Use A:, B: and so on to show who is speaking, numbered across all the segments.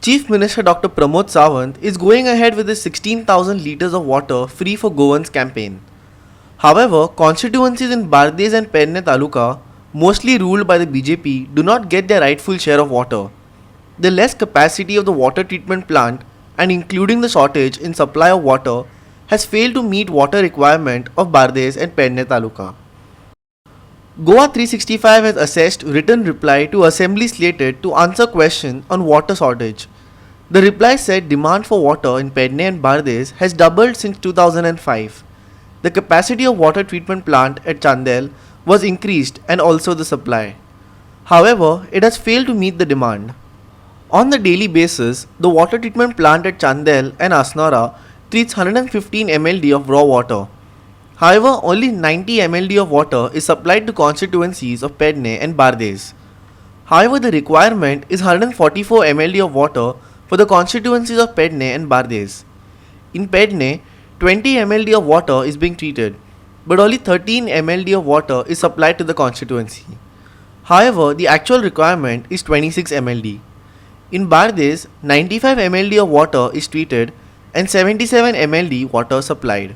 A: Chief Minister Dr. Pramod Sawant is going ahead with his 16,000 litres of water free for Goans campaign. However, constituencies in Bardes and Penne Taluka, mostly ruled by the BJP, do not get their rightful share of water. The less capacity of the water treatment plant and including the shortage in supply of water has failed to meet water requirement of Bardes and Penne Taluka. Goa 365 has assessed written reply to Assembly slated to answer question on water shortage. The reply said demand for water in Penne and Bardes has doubled since 2005. The capacity of water treatment plant at Chandel was increased and also the supply. However, it has failed to meet the demand. On the daily basis, the water treatment plant at Chandel and Asnara treats 115 mld of raw water. However, only 90 mld of water is supplied to constituencies of Penne and Bardes. However, the requirement is 144 mld of water for the constituencies of Penne and Bardes. In Penne, 20 mld of water is being treated, but only 13 mld of water is supplied to the constituency. However, the actual requirement is 26 mld. In Bardes, 95 mld of water is treated and 77 mld water supplied.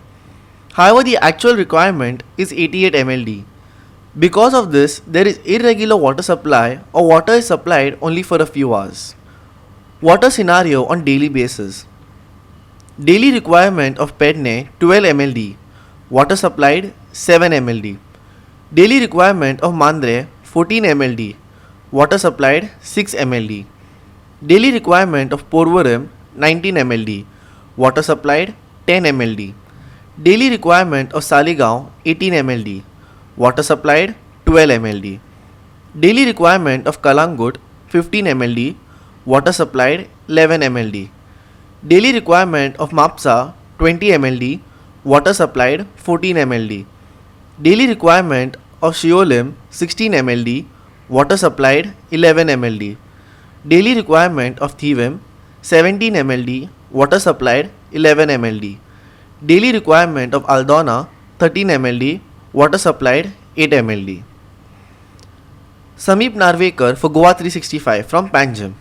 A: However, the actual requirement is 88 mld. Because of this, there is irregular water supply or water is supplied only for a few hours. Water scenario on daily basis. Daily requirement of Penne 12 mld. Water supplied 7 mld. Daily requirement of Mandre 14 mld. Water supplied 6 mld. Daily requirement of Porvorim 19 mld. Water supplied 10 mld. Daily requirement of Saligaon 18 mld. Water supplied 12 mld. Daily requirement of Kalangut 15 mld. Water supplied 11 mld. Daily requirement of Mapsa 20 mld. Water supplied 14 mld. Daily requirement of Shiolim 16 mld. Water supplied 11 mld. Daily requirement of Thivim 17 mld. Water supplied 11 mld. Daily requirement of Aldona 13 mld. Water supplied 8 mld. Sameep Narvekar for Goa 365 from Panjim.